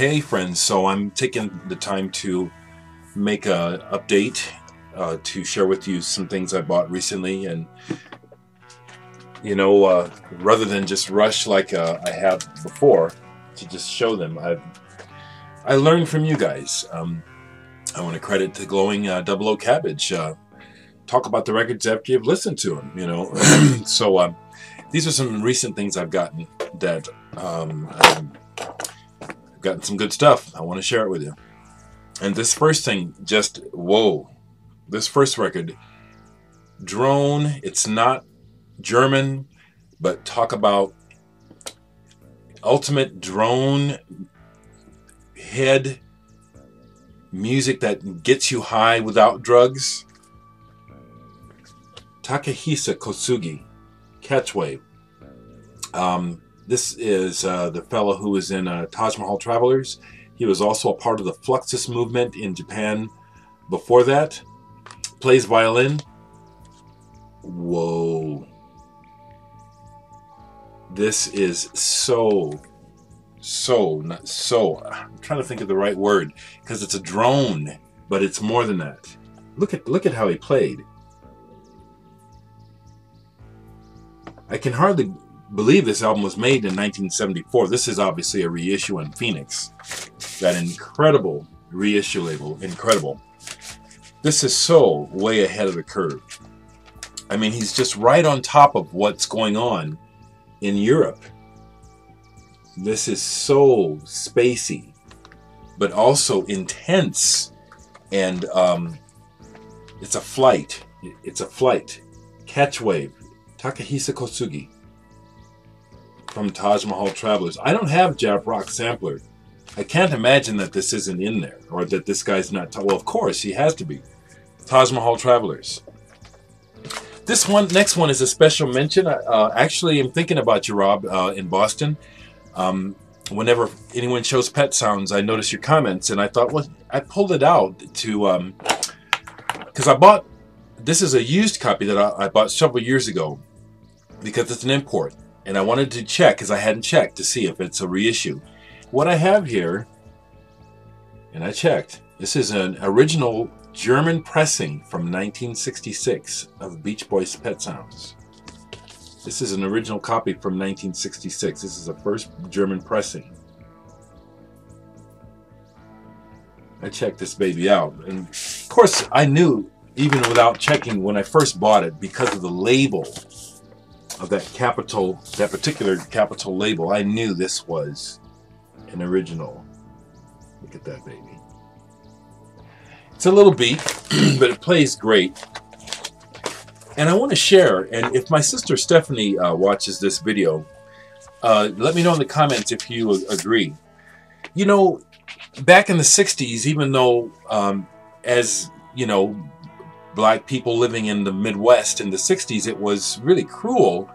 Hey friends, so I'm taking the time to make a update to share with you some things I bought recently, and rather than just rush like I have before to just show them, I learned from you guys. I want to credit the glowing Double O Cabbage. Talk about the records after you've listened to them, So these are some recent things I've gotten that I've gotten some good stuff. I want to share it with you. And this first thing, just whoa! This first record, Drone. It's not German, but talk about ultimate drone head music that gets you high without drugs. Takehisa Kosugi, Catchwave. This is the fellow who was in Taj Mahal Travelers. He was also a part of the Fluxus movement in Japan before that. Plays violin. Whoa. This is I'm trying to think of the right word, because it's a drone, but it's more than that. Look at how he played. I can hardly believe this album was made in 1974. This is obviously a reissue on Phoenix. That incredible reissue label. Incredible. This is so way ahead of the curve. I mean, he's just right on top of what's going on in Europe. This is so spacey, but also intense. And it's a flight. It's a flight. Catchwave. Takehisa Kosugi from Taj Mahal Travelers. I don't have Jap Rock Sampler. I can't imagine that this isn't in there, or that this guy's not. Well, of course, he has to be. Taj Mahal Travelers. This next one is a special mention. Actually, I'm thinking about you, Rob, in Boston. Whenever anyone shows Pet Sounds, I notice your comments, and I thought, well, I pulled it out to, because I bought, this is a used copy that I bought several years ago, because it's an import, and I wanted to check, because I hadn't checked to see if it's a reissue. What I have here, and I checked, this is an original German pressing from 1966 of Beach Boys' Pet Sounds. This is an original copy from 1966. This is the first German pressing. I checked this baby out, and of course I knew, even without checking, when I first bought it, because of the label of that particular Capitol label, I knew this was an original. Look at that baby. It's a little beat, but it plays great. And I want to share, and if my sister Stephanie watches this video, let me know in the comments if you agree. You know, back in the 60s, even though, as you know, black people living in the Midwest in the 60s, it was really cruel.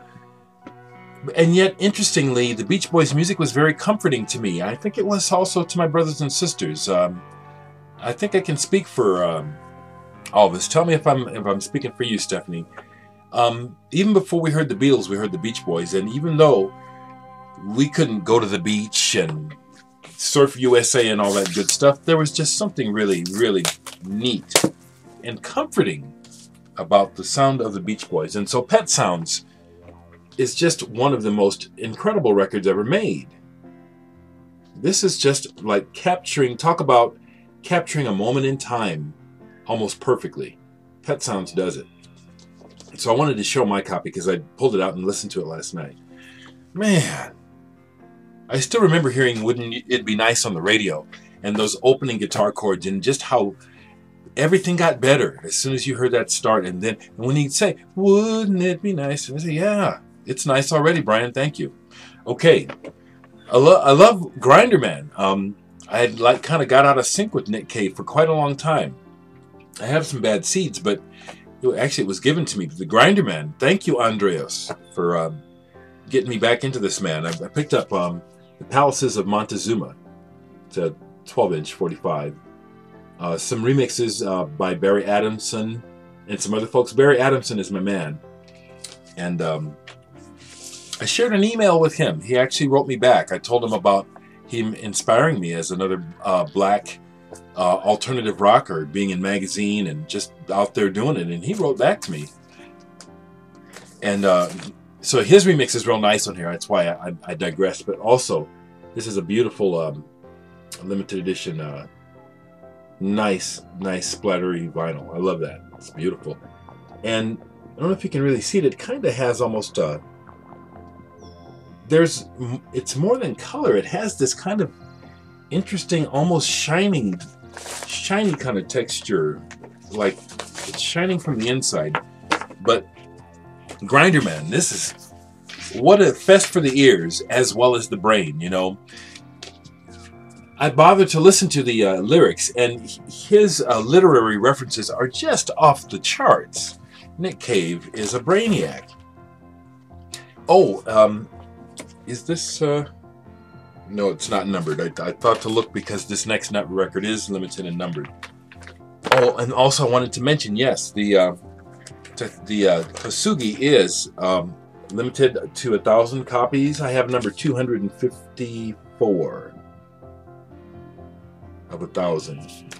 And yet, interestingly, the Beach Boys music was very comforting to me. I think it was also to my brothers and sisters. I think I can speak for all of us. Tell me if I'm speaking for you, Stephanie. Even before we heard the Beatles, we heard the Beach Boys, and even though we couldn't go to the beach and surf USA and all that good stuff, there was just something really, really neat and comforting about the sound of the Beach Boys. And so Pet Sounds is just one of the most incredible records ever made. This is just like talk about capturing a moment in time almost perfectly. Pet Sounds does it. So I wanted to show my copy because I pulled it out and listened to it last night. Man, I still remember hearing Wouldn't It Be Nice on the radio, and those opening guitar chords, and just how everything got better as soon as you heard that start. And then when he'd say, "Wouldn't it be nice?" I say, "Yeah, it's nice already, Brian. Thank you." Okay, I love Grinder Man. I had kind of got out of sync with Nick Cave for quite a long time. I have some bad seeds, but actually it was given to me. The Grinder Man. Thank you, Andreas, for getting me back into this man. I picked up the Palaces of Montezuma. It's a 12-inch 45. Some remixes by Barry Adamson and some other folks. Barry Adamson is my man. And I shared an email with him. He actually wrote me back. I told him about him inspiring me as another black alternative rocker, being in magazine and just out there doing it. And he wrote back to me. And so his remix is real nice on here. That's why I digress. But also, this is a beautiful limited edition, nice splattery vinyl. I love that. It's beautiful. And I don't know if you can really see it. It kind of has almost it's more than color. It has this kind of interesting, almost shiny kind of texture, like it's shining from the inside. But Grinder Man, this is what a fest for the ears as well as the brain, you know. I bothered to listen to the lyrics, and his literary references are just off the charts. Nick Cave is a brainiac. Oh, is this... no, it's not numbered. I thought to look because this next record is limited and numbered. Oh, and also I wanted to mention, yes, the Kasugi is limited to 1,000 copies. I have number 254 of 1,000.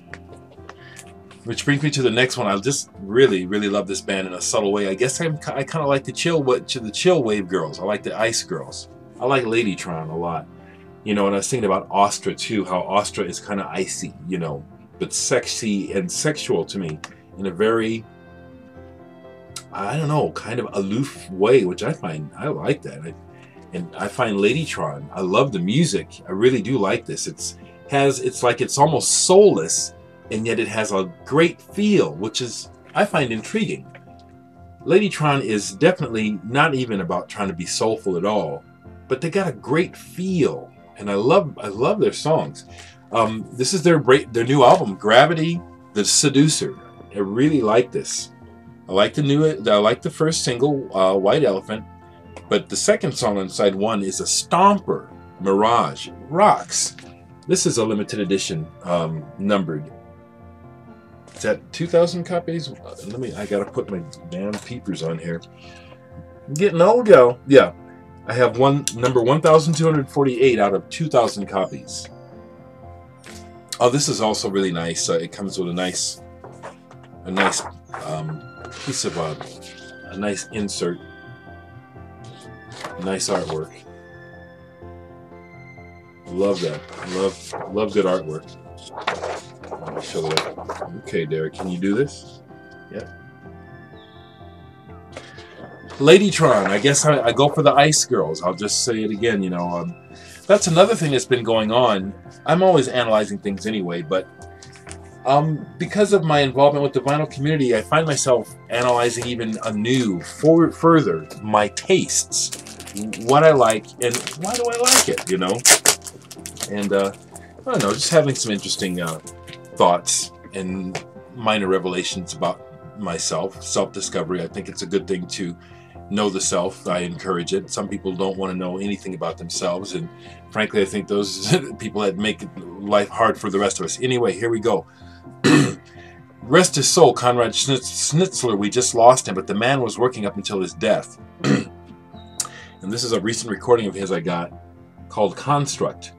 Which brings me to the next one. I just really love this band in a subtle way. I guess I kind of like the chill wave girls. I like the ice girls. I like Ladytron a lot. You know, and I was thinking about Astra too, how Astra is kind of icy, you know, but sexy and sexual to me in a very, I don't know, kind of aloof way, which I like that. And I find Ladytron, I love the music. I really do like this. It's like it's almost soulless, and yet it has a great feel, which is, I find intriguing. Ladytron is definitely not even about trying to be soulful at all, but they got a great feel. And I love their songs. This is their new album, Gravity, The Seducer. I really like this. I like the first single, White Elephant, but the second song on side one is a stomper, Mirage. It rocks. This is a limited edition, numbered. Is that 2,000 copies? I gotta put my damn peepers on here. I'm getting old, yo. Yeah. I have number 1,248 out of 2,000 copies. Oh, this is also really nice. It comes with a nice piece of a nice insert, nice artwork. Love that. Love good artwork. Let me show that. Okay, Dereck, can you do this? Yeah. Ladytron, I guess I go for the Ice Girls. I'll just say it again, you know. That's another thing that's been going on. I'm always analyzing things anyway, but because of my involvement with the vinyl community, I find myself analyzing even anew, further, my tastes. What I like, and why do I like it, you know? And, I don't know, just having some interesting thoughts and minor revelations about myself, self-discovery. I think it's a good thing to know the self. I encourage it. Some people don't want to know anything about themselves, and frankly I think those people that make life hard for the rest of us. Anyway, here we go. Rest his soul, Conrad Schnitzler. We just lost him, but the man was working up until his death. And this is a recent recording of his I got called Construct,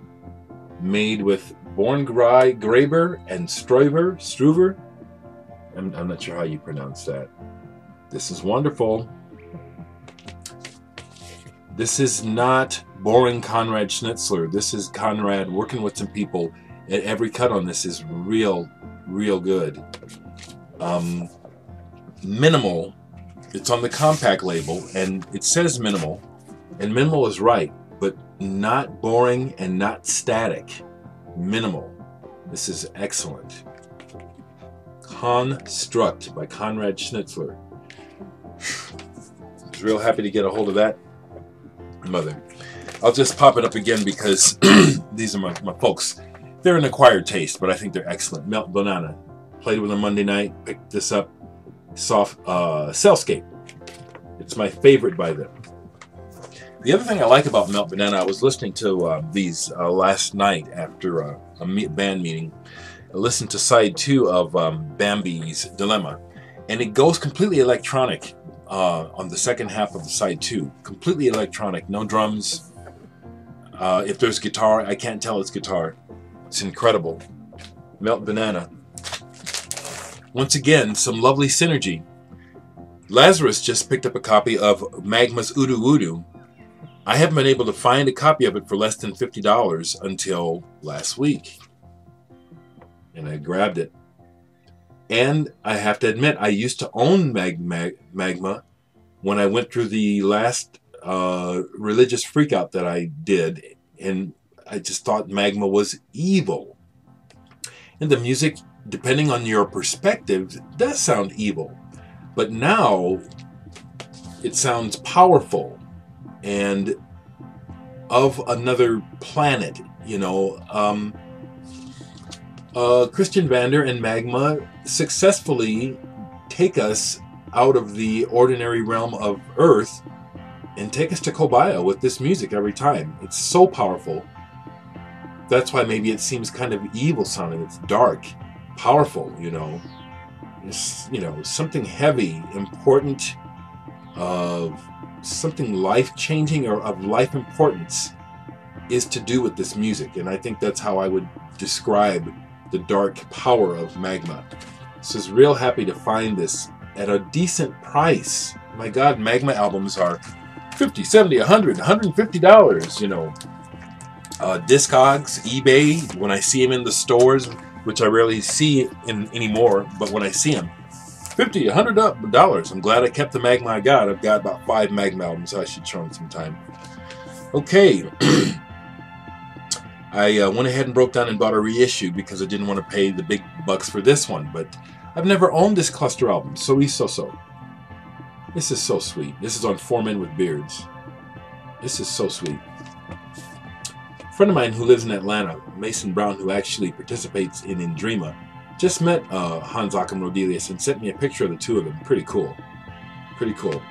made with Graber and Struver. I'm not sure how you pronounce that. This is wonderful. This is not boring Conrad Schnitzler. This is Conrad working with some people. And every cut on this is real good. Minimal. It's on the compact label, and it says minimal. And minimal is right, but not boring and not static. Minimal. This is excellent. Construct by Conrad Schnitzler. I was real happy to get a hold of that. Mother. I'll just pop it up again because these are my folks. They're an acquired taste, but I think they're excellent. Melt Banana. Played with them Monday night. Picked this up. Cellscape. It's my favorite by them. The other thing I like about Melt Banana, I was listening to these last night after a band meeting. I listened to side 2 of Bambi's Dilemma, and it goes completely electronic on the second half of the side 2. Completely electronic, no drums. If there's guitar, I can't tell it's guitar. It's incredible. Melt Banana. Once again, some lovely synergy. Lazarus just picked up a copy of Magma's Udu Udu. I haven't been able to find a copy of it for less than $50 until last week. And I grabbed it. And I have to admit, I used to own Magma when I went through the last religious freakout that I did. And I just thought Magma was evil. And the music, depending on your perspective, does sound evil. But now it sounds powerful and of another planet, you know. Christian Vander and Magma successfully take us out of the ordinary realm of Earth and take us to Kobaya with this music every time. It's so powerful. That's why maybe it seems kind of evil sounding. It's dark, powerful, you know. It's, you know, something heavy, important, something life-changing or of life importance is to do with this music. And I think that's how I would describe the dark power of Magma. So I was real happy to find this at a decent price. My God, Magma albums are $50, $70, $100, $150, you know. Discogs, eBay, when I see them in the stores, which I rarely see anymore, but when I see them, $50, $100. I'm glad I kept the Magma I got. I've got about 5 Magma albums, so I should show them sometime. Okay. I went ahead and broke down and bought a reissue because I didn't want to pay the big bucks for this one, but I've never owned this cluster album, Sowiesoso. This is so sweet. This is on 4 Men with Beards. This is so sweet. A friend of mine who lives in Atlanta, Mason Brown, who actually participates in Indreama, just met Hans Achim Rodelius and sent me a picture of the two of them. Pretty cool. Pretty cool.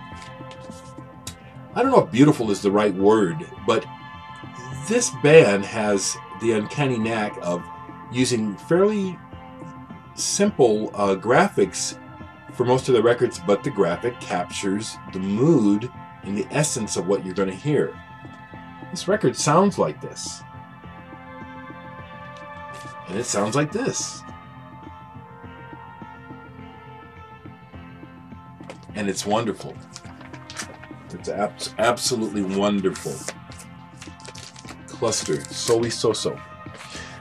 I don't know if beautiful is the right word, but this band has the uncanny knack of using fairly simple graphics for most of the records, but the graphic captures the mood and the essence of what you're going to hear. This record sounds like this. And it sounds like this. And it's wonderful. It's absolutely wonderful. Cluster, Sowiesoso.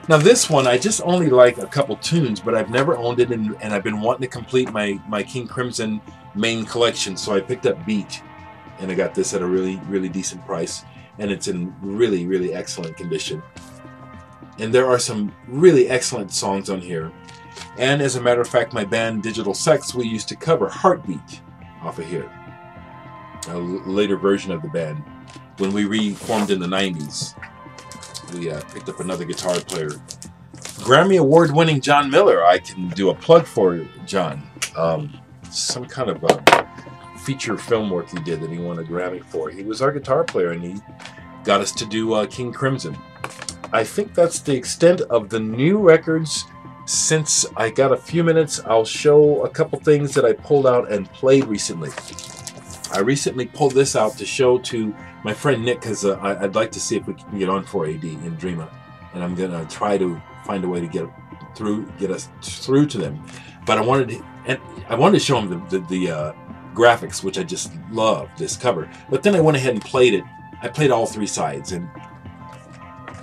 Now this one, I just only like a couple tunes, but I've never owned it, and I've been wanting to complete my King Crimson main collection, so I picked up Beat, and I got this at a really, really decent price, and it's in really, really excellent condition. And there are some really excellent songs on here. And as a matter of fact, my band Digital Sex, we used to cover Heartbeat off of here. A later version of the band. When we reformed in the 90s, we picked up another guitar player. Grammy Award-winning John Miller. I can do a plug for John. Some kind of feature film work he did that he won a Grammy for. He was our guitar player, and he got us to do King Crimson. I think that's the extent of the new records. Since I got a few minutes, I'll show a couple things that I pulled out and played recently. I recently pulled this out to show to my friend Nick, because I'd like to see if we can get on 4AD in Indreama, and I'm gonna try to find a way to get us through to them. But I wanted to show him the graphics, which I just love, this cover. But then I went ahead and played it. I played all 3 sides, and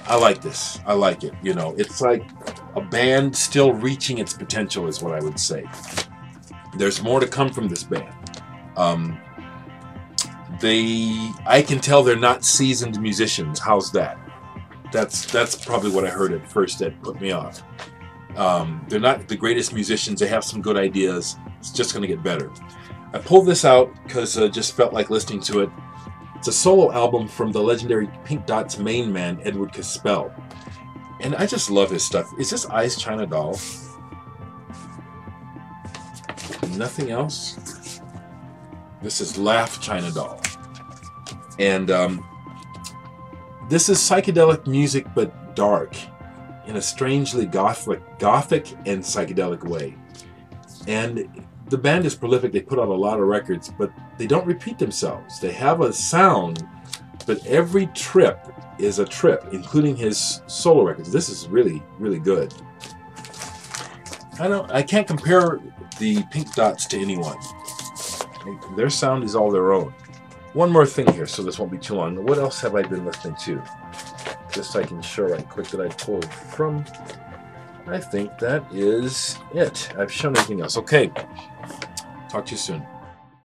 I like this. I like it. You know, it's like a band still reaching its potential, is what I would say. There's more to come from this band. I can tell they're not seasoned musicians. How's that? That's probably what I heard at first that put me off. They're not the greatest musicians. They have some good ideas. It's just going to get better. I pulled this out because I just felt like listening to it. It's a solo album from the legendary Pink Dot's main man, Edward Caspell. And I just love his stuff. Is this Ice China Doll? Nothing else? This is Laugh China Doll. And this is psychedelic music, but dark, in a strangely gothic and psychedelic way. And the band is prolific. They put out a lot of records, but they don't repeat themselves. They have a sound, but every trip is a trip, including his solo records. This is really, really good. I can't compare the Pink Dots to anyone. Their sound is all their own. One more thing here, so this won't be too long. What else have I been listening to? Just so I can show right quick that I pulled from. I think that is it. I've shown anything else. Okay. Talk to you soon.